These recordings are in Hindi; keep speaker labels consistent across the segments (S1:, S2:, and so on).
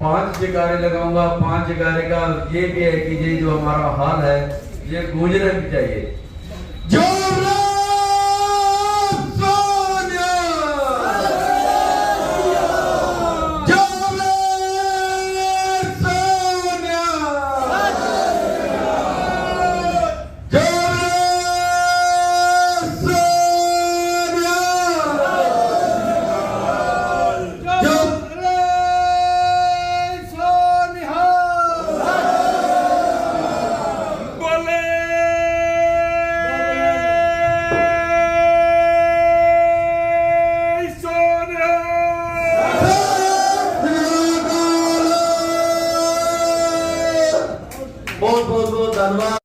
S1: 5 जयकारे लगाऊंगा। 5 जयकारे का ये भी है कि ये जो हमारा हाल है ये गूंजना भी चाहिए। जो बहुत बहुत बहुत धन्यवाद।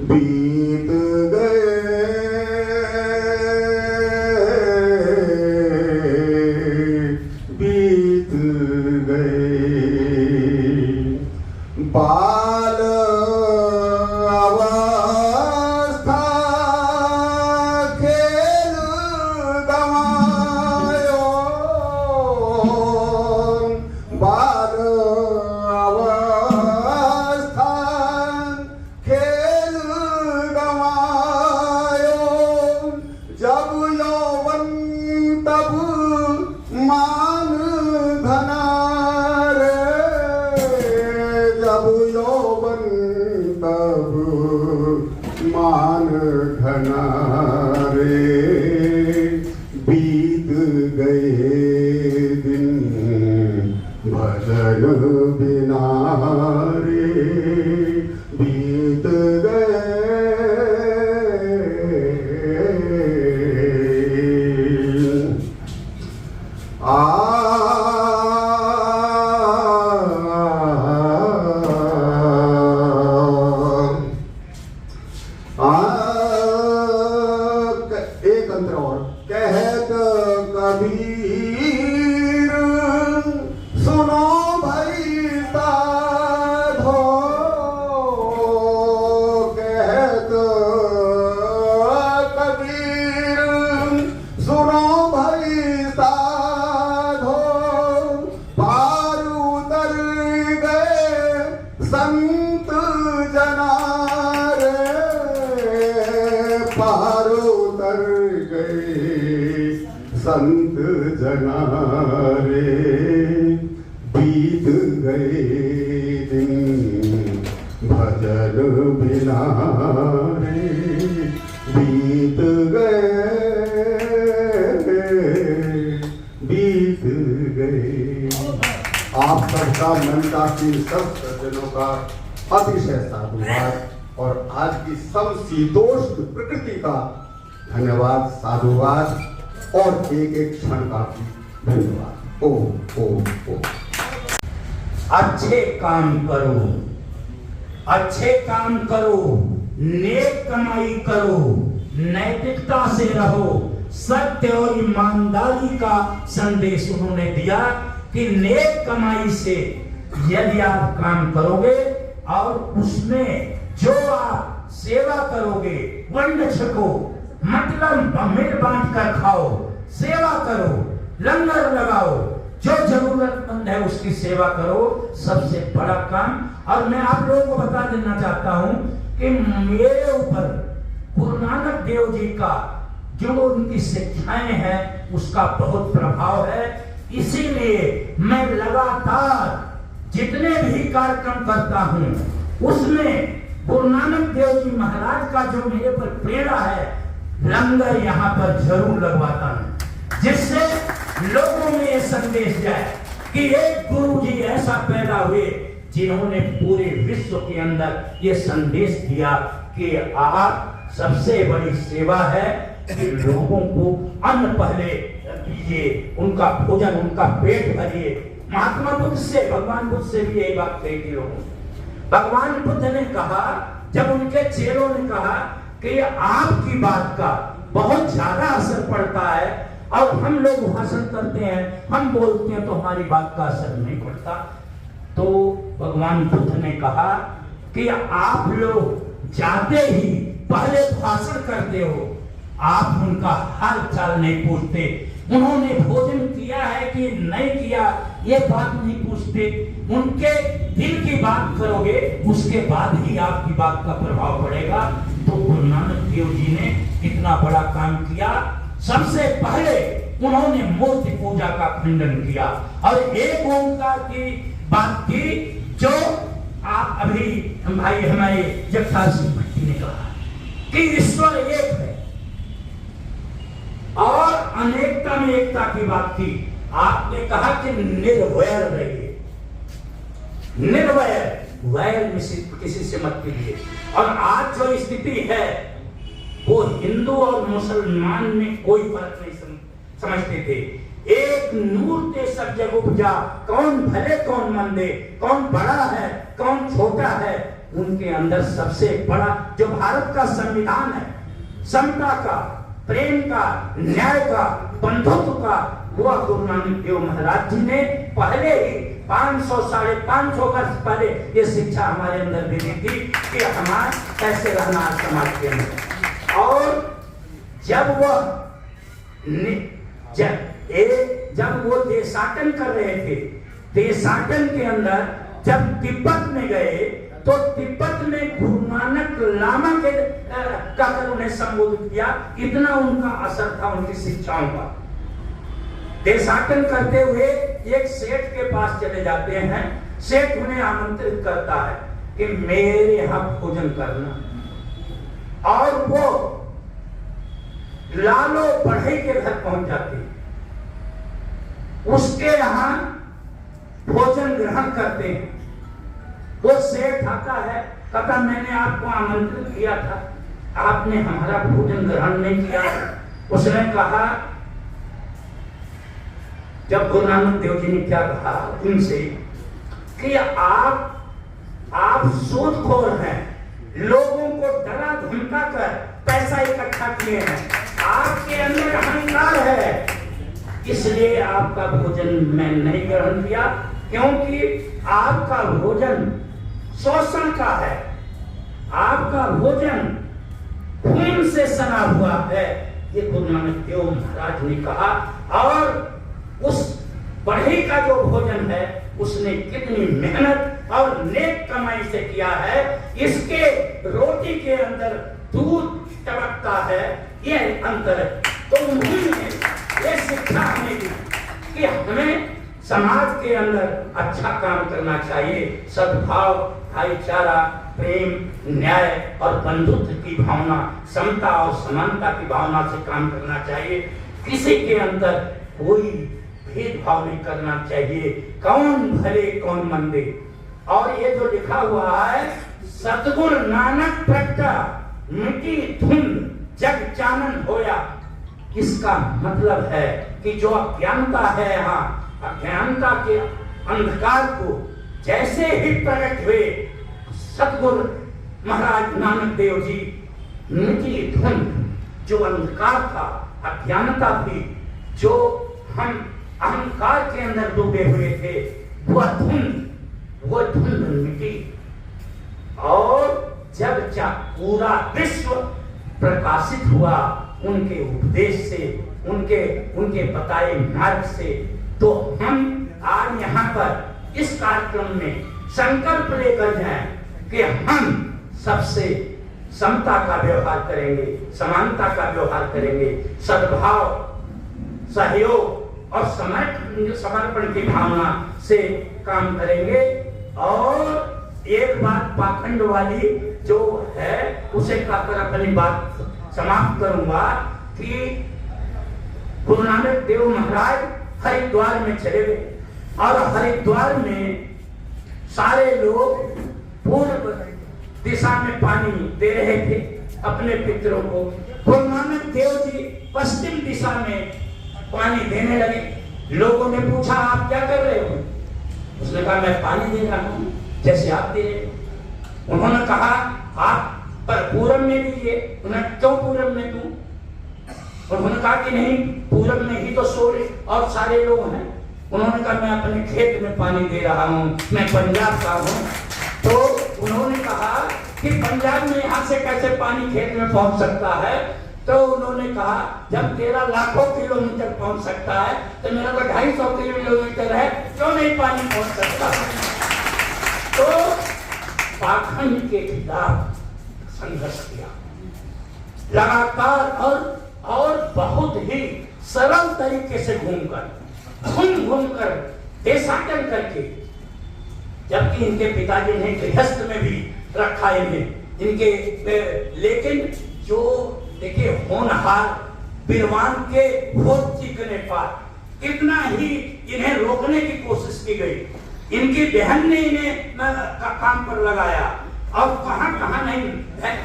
S2: बीत गए बीत गए बाल अवस्था खेल गवायो बाल जब यौवन तब मान घना रे जब यौवन तब मान घना रे बीत गए दिन भजन बिना रे बीत गए एक अंतर और कहत कबीर सुनो भाई साधो कहत कबीर सुनो भाई साधो पार उतर गए संत जना पार उतर गए संत जना रे बीत गए दिन भजन बिना रे बीत गए बीत गए। आप सबका मनता की सब सज्जनों का अतिशय साधुवाद और आज की समशीतोष्ण प्रकृति का धन्यवाद साधुवाद और एक एक क्षण का भी धन्यवाद। ओ
S3: अच्छे काम करो, अच्छे काम करो, नेक कमाई करो, नैतिकता से रहो। सत्य और ईमानदारी का संदेश उन्होंने दिया कि नेक कमाई से यदि आप काम करोगे और उसमें जो आप सेवा करोगे, वंड छको, मतलब मिल बांट कर खाओ, सेवा करो, लंगर लगाओ, जो जरूरतमंद है उसकी सेवा करो, सबसे बड़ा काम। और मैं आप लोगों को बता देना चाहता हूं कि मेरे ऊपर गुरु नानक देव जी का जो उनकी शिक्षाएं हैं उसका बहुत प्रभाव है। इसीलिए मैं लगातार जितने भी कार्यक्रम करता हूं उसमें गुरु नानक देव जी महाराज का जो मेरे पर प्रेरणा है, लंगर यहाँ पर जरूर लगवाता हूँ, जिससे लोगों में ये संदेश जाए कि एक गुरु जी ऐसा पैदा हुए जिन्होंने पूरे विश्व के अंदर ये संदेश दिया कि आप सबसे बड़ी सेवा है कि लोगों को अन्न पहले दीजिए, उनका भोजन, उनका पेट भरिए। महात्मा बुद्ध से, भगवान बुद्ध से भी यही बात कही थी लोगों। भगवान बुद्ध ने कहा, जब उनके चेलों ने कहा कि आपकी बात का बहुत ज्यादा असर पड़ता है और हम लोग भाषण करते हैं, हम बोलते हैं तो हमारी बात का असर नहीं पड़ता, तो भगवान बुद्ध ने कहा कि आप लोग जाते ही पहले भाषण करते हो, आप उनका हाल चाल नहीं पूछते, उन्होंने भोजन किया है कि नहीं किया ये बात नहीं पूछते, उनके दिल की बात करोगे, उसके बाद ही आपकी बात का प्रभाव पड़ेगा। तो गुरु नानक देव जी ने इतना बड़ा काम किया। सबसे पहले उन्होंने मूर्ति पूजा का खंडन किया और एक ओंकार की बात की, जो आप अभी भाई हमारे जगतार सिंह भट्टी ने कहा कि ईश्वर एक है और अनेकता में एकता की बात की। आपने कहा कि निर्वैर रहिए, निर्वैर, वैर किसी से मत कीजिए। और आज जो स्थिति है वो हिंदू और मुसलमान में कोई फर्क नहीं समझते थे। एक नूर ते सब जग उपजा, कौन भले कौन मंदे, कौन बड़ा है कौन छोटा है, उनके अंदर सबसे बड़ा जो भारत का संविधान है, समता का, प्रेम का, न्याय का, बंधुत्व का, हुआ गुरु नानक देव महाराज जी ने पहले ही 500 साढ़े 500 वर्ष पहले ये शिक्षा हमारे अंदर दे दी थी कि हमारा कैसे रहना समाज के अंदर। और जब वो देशाटन कर रहे थे, देशाटन के अंदर जब तिब्बत में गए तो तिब्बत में गुरु नानक लामा के कहकर उन्हें संबोधित किया, इतना उनका असर था उनकी शिक्षाओं का। देशाटन करते हुए एक सेठ के पास चले जाते हैं, सेठ उन्हें आमंत्रित करता है कि मेरे यहां भोजन करना, और वो लालो बढ़ई के घर पहुंच जाते हैं, उसके यहां भोजन ग्रहण करते हैं। वो सेठ आता है, कहता मैंने आपको आमंत्रित किया था, आपने हमारा भोजन ग्रहण नहीं किया। उसने कहा, जब गुरु नानक देव जी ने क्या कहा उनसे कि आप सूदखोर हैं, लोगों को डरा धमका कर पैसा इकट्ठा किए हैं, आपके अंदर अहंकार है, इसलिए आपका भोजन मैं नहीं ग्रहण किया, क्योंकि आपका भोजन शोषण का है, आपका भोजन खून से सना हुआ है। ये गुरु नानक देव महाराज ने कहा। और उस बढ़ई का जो भोजन है उसने कितनी मेहनत और नेक कमाई से किया है, इसके रोटी के अंदर दूध टपकता है, ये अंतर है। तो उन्होंने ये शिक्षा हमें दी कि हमें समाज के अंदर अच्छा काम करना चाहिए, सद्भाव, भाईचारा, प्रेम, न्याय और बंधुत्व की भावना, समता और समानता की भावना से काम करना चाहिए। किसी के अंदर कोई भेदभाव नहीं करना चाहिए, कौन भले कौन मंदे। और ये जो लिखा हुआ है, सतगुरु नानक प्रगटा मिट्टी धुंध जग चानन होया, इसका मतलब है कि जो अज्ञानता है यहाँ, अज्ञानता के अंधकार को जैसे ही प्रकट हुए सतगुरु महाराज नानक देव जी, मिट्टी धुंध, जो अंधकार था, अज्ञानता थी, जो हम अहंकार के अंदर डूबे हुए थे, वो धुंध मिटी। और जब पूरा विश्व प्रकाशित हुआ उनके उपदेश से, उनके बताए मार्ग से, तो हम आज यहाँ पर इस कार्यक्रम में संकल्प लेकर जाएं कि हम सबसे समता का व्यवहार करेंगे, समानता का व्यवहार करेंगे, सद्भाव, सहयोग और समर्पण की भावना से काम करेंगे। और एक बात पाखंड वाली जो है उसे कहकर अपनी बात समाप्त करूंगा कि गुरु नानक देव महाराज हरिद्वार में चले गए और हरिद्वार में सारे लोग पूर्व दिशा में पानी दे रहे थे अपने पितरों को। गुरु नानक देव जी पश्चिम दिशा में पानी देने लगे। लोगों ने पूछा आप क्या कर रहे हो? उसने कहा मैं पानी दे रहा हूँ जैसे आप दे रहे हो। उन्होंने कहा आप पर पूरब में दीजिए। उन्होंने क्यों पूरब में दूं? उन्होंने कहा कि नहीं, पूरब में ही तो सूर्य और सारे लोग हैं। उन्होंने कहा मैं अपने खेत में पानी दे रहा हूँ, मैं पंजाब का हूँ। तो उन्होंने कहा कि पंजाब में यहाँ से कैसे पानी खेत में पहुंच सकता है? तो उन्होंने कहा जब तेरा लाखों किलोमीटर पहुंच सकता है तो मेरा तो 250 किलोमीटर है, क्यों नहीं पानी पहुंच सकता? तो पाखंड के खिलाफ संघर्ष किया लगातार और बहुत ही सरल तरीके से घूम कर देशाटन करके। जबकि इनके पिताजी ने गृहस्थ में भी रखा इन्हें इनके, लेकिन जो देखिए होनहार विद्वान के होठ चीखने पर इतना ही इन्हें रोकने की कोशिश की गई। इनकी बहन ने इन्हें काम पर लगाया और कहां नहीं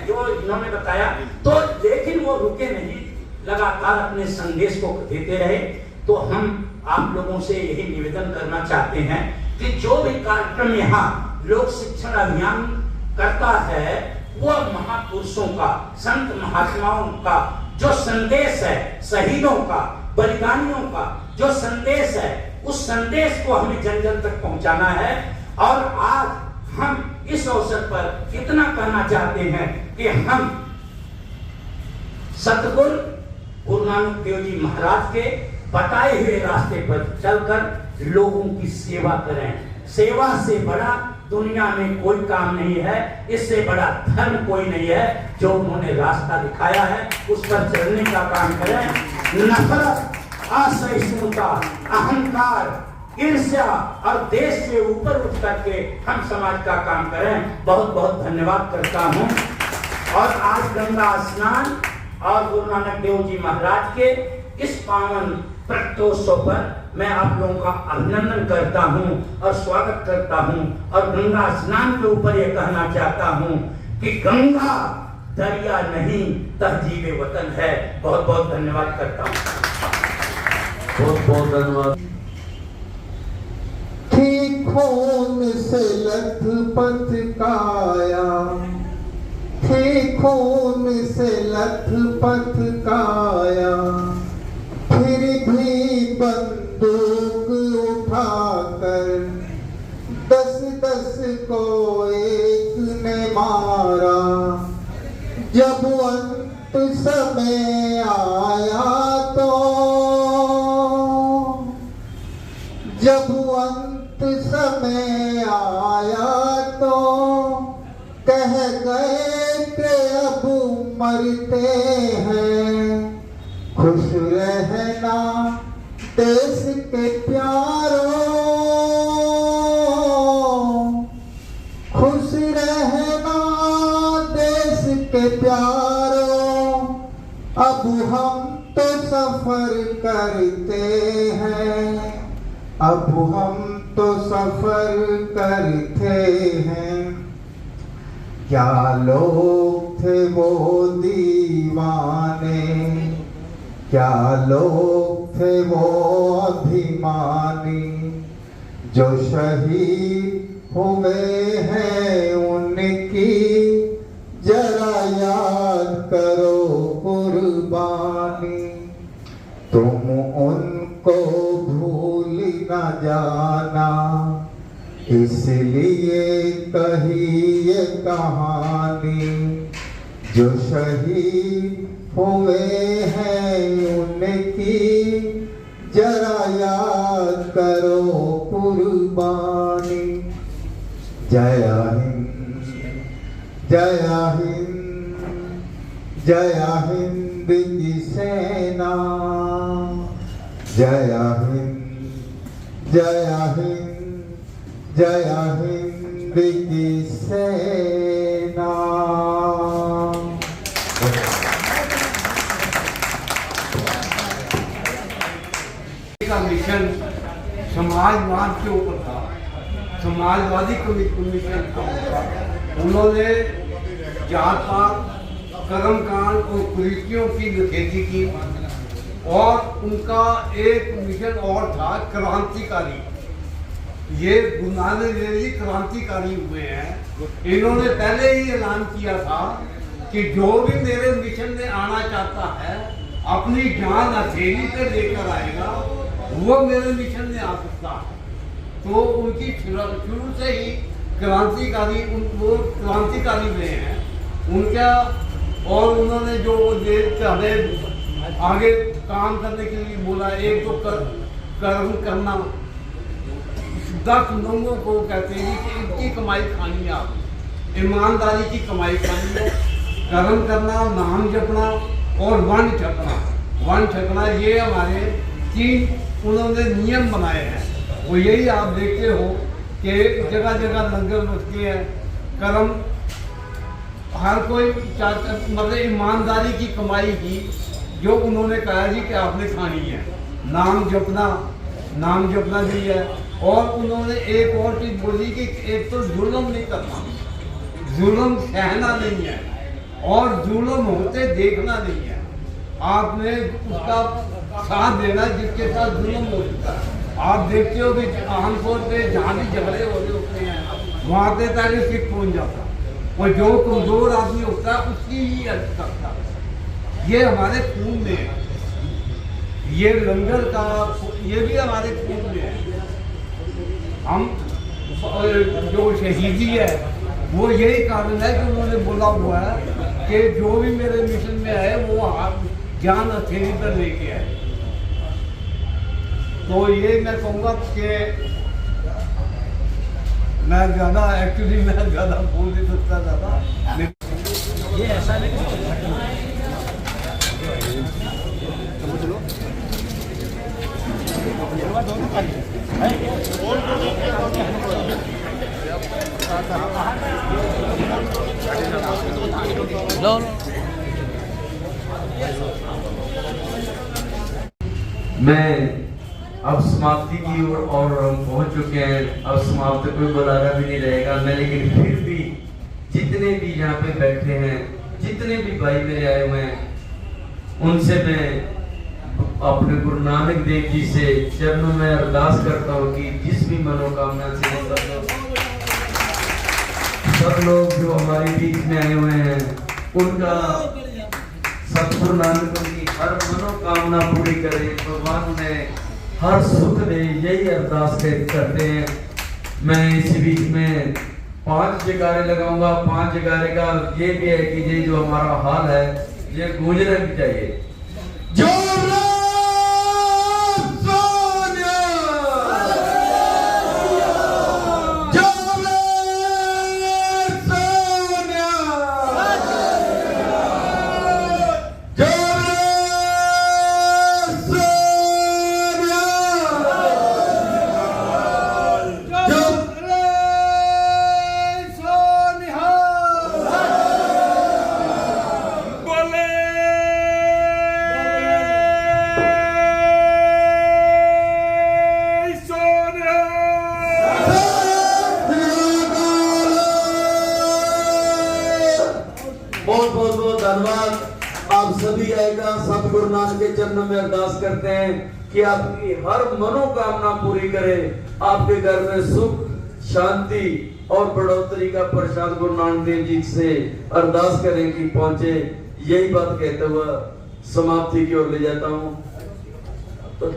S3: जो इन्होंने बताया, तो लेकिन वो रुके नहीं, लगातार अपने संदेश को देते रहे। तो हम आप लोगों से यही निवेदन करना चाहते हैं कि जो भी कार्यक्रम यहाँ लोक शिक्षण अभियान करता है वो महापुरुषों का, संत महात्माओं का जो संदेश है, शहीदों का, बलिदानियों का जो संदेश है, उस संदेश को हमें जन जन तक पहुंचाना है। और आज हम इस अवसर पर इतना कहना चाहते हैं कि हम सतगुरु गुरु नानक देव जी महाराज के बताए हुए रास्ते पर चलकर लोगों की सेवा करें। सेवा से बड़ा दुनिया में कोई काम नहीं है, इससे बड़ा धर्म कोई नहीं है। जो उन्होंने रास्ता दिखाया है उस पर चलने का काम करें। नफरत, असहिष्णुता, अहंकार, ईर्ष्या और देश से ऊपर उठ करके हम समाज का काम करें। बहुत बहुत धन्यवाद करता हूँ। और आज गंगा स्नान और गुरु नानक देव जी महाराज के इस पावन प्रत्योत्सव पर मैं आप लोगों का अभिनंदन करता हूं और स्वागत करता हूं। और गंगा स्नान के ऊपर यह कहना चाहता हूं कि गंगा दरिया नहीं तहजीब वतन है। बहुत बहुत धन्यवाद करता हूं।
S1: बहुत बहुत धन्यवाद।
S4: थी खून से लथपथ काया, थी खून से लथपथ काया, फिर भी बंदूक उठाकर 10-10 को एक ने मारा। जब अंत समय आया तो, जब अंत समय आया तो कह गए कि अब मरते हैं। खुश रहना देश के प्यारों, खुश रहना देश के प्यारों। अब हम तो सफर करते हैं, अब हम तो सफर करते हैं। क्या लोग थे वो दीवाने, क्या लोग थे वो अभिमानी, जो शहीद हुए हैं उनकी जरा याद करो कुर्बानी। तुम उनको भूल न जाना, इसलिए कही ये कहानी। जो शहीद हुए हैं उनकी जरा याद करो कुर्बानी। जय हिंद, जय हिंद, जय हिंद की सेना। जय हिंद, जय हिंद, जय हिंद की सेना।
S5: का मिशन समाजवाद के ऊपर था समाजवादी कमीशन का। उन्होंने जात पात, कर्मकांड और कुरीतियों की निषेधी की और उनका एक मिशन और था क्रांतिकारी। ये गुरु नानक देव जी क्रांतिकारी हुए हैं। इन्होंने पहले ही ऐलान किया था कि जो भी मेरे मिशन में आना चाहता है अपनी जान हथेली पर लेकर आएगा, वो मेरे मिशन में आ सकता है। तो उनकी शुरू से ही क्रांतिकारी, वो क्रांतिकारी रहे हैं उनका। और उन्होंने जो देश हमें आगे काम करने के लिए बोला, एक तो कर्म करना, 10 लोगों को कहते हैं कि इनकी कमाई खानी है, आप ईमानदारी की कमाई खानी है। कर्म करना, नाम जपना और वन छपना। वन छपना ये हमारे 3 उन्होंने नियम बनाए हैं। वो यही आप देखते हो कि जगह जगह लंगर लगते हैं। कर्म हर कोई चाहता, मतलब ईमानदारी की कमाई की जो उन्होंने कहा जी कि आपने खानी है। नाम जपना भी है। और उन्होंने एक और चीज बोली कि एक तो जुल्म नहीं करना, जुल्म सहना नहीं है और जुल्म होते देखना नहीं है। आपने उसका साथ देना जिसके साथ जुल्म हो चुका है। आप देखते हो कि आमतौर पे जहाँ भी झगड़े हो रहे होते हैं वहाँ पे तक सिख पहुँच जाता, और जो कमजोर आदमी होता है उसकी ही हेल्प करता है। ये हमारे खून में है। ये लंगर का ये भी हमारे खून में है। हम जो शहीदी है वो यही कारण है कि उन्होंने बोला हुआ है कि जो भी मेरे मिशन में है वो जान हथेली पर लेके आए। तो ये मैं कहूँगा कि मैं ज़्यादा बोल नहीं सकता ज़्यादा।
S3: ये ऐसा नहीं
S1: मैं अब समाप्ति की ओर और हम पहुंच चुके हैं। अब समाप्त कोई बुलाना भी नहीं रहेगा मैं, लेकिन फिर भी जितने भी यहाँ पे बैठे हैं, जितने भी भाई मेरे आए हुए हैं, उनसे मैं अपने गुरु नानक देव जी से चरणों में अरदास करता हूँ कि जिस भी मनोकामना से सब लोग जो हमारे बीच में आए हुए हैं, उनका सतगुरु नानक की हर मनोकामना पूरी करे, भगवान में हर सुख दे, यही अरदास करते हैं। मैं इस बीच में 5 जयकारे लगाऊंगा। 5 जयकारे का ये भी है कि ये जो हमारा हाल है ये गूंजना भी चाहिए। जो
S2: बहुत धन्यवाद। आप सभी आएगा सतगुरु नानक के चरणों में अरदास करते हैं कि आपकी हर मनोकामना पूरी करे, आपके घर में सुख शांति और बढ़ोतरी का प्रसाद गुरु नानक देव जी से अरदास करें कि पहुंचे। यही बात कहते हुए समाप्ति की ओर ले जाता हूं। तो